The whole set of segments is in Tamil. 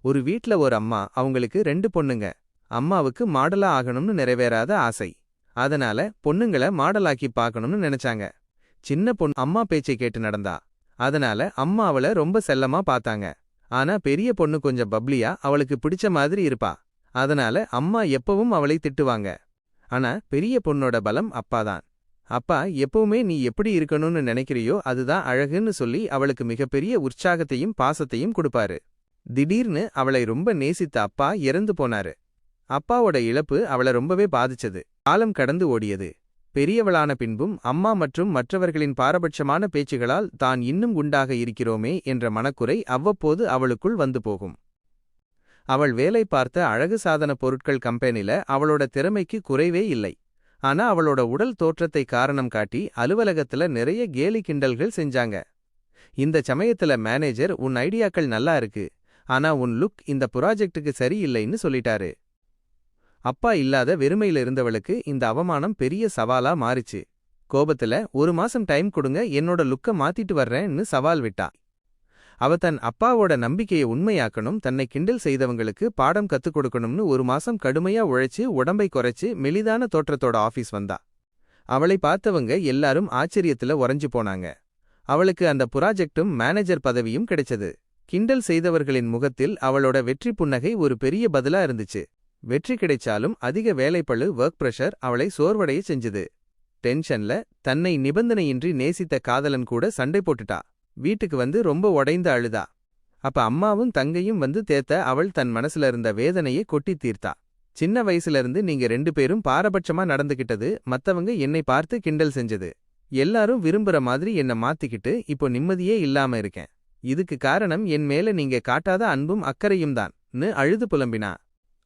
ஒரு வீட்ல ஒரு அம்மா, அவங்களுக்கு 2 பொண்ணுங்க. அம்மாவுக்கு மாடலா ஆகணும்னு நிறைவேறாத ஆசை. அதனால பொண்ணுங்கள மாடலாக்கி பார்க்கணும்னு நினைச்சாங்க. சின்ன பொண்ணு அம்மா பேச்சை கேட்டு நடந்தா. அதனால அம்மா அவள ரொம்ப செல்லமா பார்த்தாங்க. ஆனா பெரிய பொண்ணு கொஞ்சம் பப்ளியா, அவளுக்கு பிடிச்ச மாதிரி இருப்பா. அதனால அம்மா எப்பவும் அவளை திட்டுவாங்க. ஆனா பெரிய பொண்ணோட பலம் அப்பாதான். அப்பா எப்பவுமே நீ எப்படி இருக்கணும்னு நினைக்கிறியோ அதுதான் அழகுன்னு சொல்லி அவளுக்கு மிகப்பெரிய உற்சாகத்தையும் பாசத்தையும் கொடுப்பாரு. திடீர்னு அவளை ரொம்ப நேசித்த அப்பா இறந்து போனாரு. அப்பாவோட இழப்பு அவளை ரொம்பவே பாதிச்சது. காலம் கடந்து ஓடியது. பெரியவளான பின்பும் அம்மா மற்றும் மற்றவர்களின் பாரபட்சமான பேச்சுகளால் தான் இன்னும் குண்டாக இருக்கிறோமே என்ற மனக்குறை அவ்வப்போது அவளுக்குள் வந்து போகும். அவள் வேலை பார்த்த அழகு சாதன பொருட்கள் கம்பெனில அவளோட திறமைக்கு குறைவே இல்லை. ஆனா அவளோட உடல் தோற்றத்தை காரணம் காட்டி அலுவலகத்துல நிறைய கேலி கிண்டல்கள் செஞ்சாங்க. இந்த சமயத்துல மேனேஜர், உன் ஐடியாக்கள் நல்லா இருக்கு, ஆனா உன் லுக் இந்த ப்ராஜெக்டுக்கு சரியில்லைன்னு சொல்லிட்டாரு. அப்பா இல்லாத வெறுமையில இருந்தவளுக்கு இந்த அவமானம் பெரிய சவாலா மாறிச்சு. கோபத்துல, 1 மாசம் டைம் கொடுங்க, என்னோட லுக்க மாத்திட்டு வர்றேன்னு சவால் விட்டா. அவ தன் அப்பாவோட நம்பிக்கையை உண்மையாக்கணும், தன்னை கிண்டல் செய்தவங்களுக்கு பாடம் கத்துக் கொடுக்கணும்னு 1 மாசம் கடுமையா உழைச்சு உடம்பை குறைச்சு மெலிதான தோற்றத்தோட ஆபீஸ் வந்தா. அவளை பார்த்தவங்க எல்லாரும் ஆச்சரியத்துல உறைஞ்சு போனாங்க. அவளுக்கு அந்த ப்ராஜெக்டும் மேனேஜர் பதவியும் கிடைச்சது. கிண்டல் செய்தவர்களின் முகத்தில் அவளோட வெற்றி புன்னகை ஒரு பெரிய பதிலா இருந்துச்சு. வெற்றி கிடைச்சாலும் அதிக வேலைப்பளு, ஒர்க் பிரஷர் அவளை சோர்வடைய செஞ்சுது. டென்ஷன்ல தன்னை நிபந்தனையின்றி நேசித்த காதலன் கூட சண்டை போட்டுட்டா. வீட்டுக்கு வந்து ரொம்ப உடைந்து அழுதா. அப்ப அம்மாவும் தங்கையும் வந்து தேத்த அவள் தன் மனசுல இருந்த வேதனையை கொட்டி தீர்த்தா. சின்ன வயசுல இருந்து நீங்க 2 பேரும் பாரபட்சமா நடந்துகிட்டது, மத்தவங்க என்னை பார்த்து கிண்டல் செஞ்சது, எல்லாரும் விரும்புற மாதிரி என்ன மாத்திக்கிட்டு இப்போ நிம்மதியே இல்லாம இருக்கேன். இதுக்கு காரணம் என் மேல நீங்க காட்டாத அன்பும் அக்கறையும் தான்னு அழுது புலம்பினா.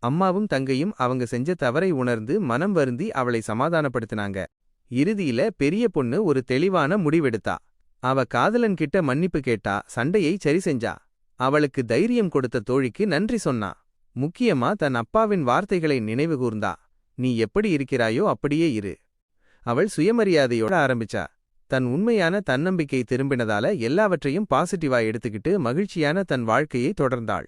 அம்மாவும் தங்கையும் அவங்க செஞ்ச தவறை உணர்ந்து மனம் வருந்தி அவளை சமாதானப்படுத்தினாங்க. இறுதியில பெரிய பொண்ணு ஒரு தெளிவான முடிவெடுத்தா. அவ காதலன் கிட்ட மன்னிப்பு கேட்டா, சண்டையை சரி செஞ்சா. அவளுக்கு தைரியம் கொடுத்த தோழிக்கு நன்றி சொன்னா. முக்கியமா தன் அப்பாவின் வார்த்தைகளை நினைவு கூர்ந்தா. நீ எப்படி இருக்கிறாயோ அப்படியே இரு. அவள் சுயமரியாதையோட ஆரம்பிச்சா. தன் உண்மையான தன்னம்பிக்கை திரும்பினதால எல்லாவற்றையும் பாசிட்டிவா எடுத்துக்கிட்டு மகிழ்ச்சியான தன் வாழ்க்கையை தொடர்ந்தாள்.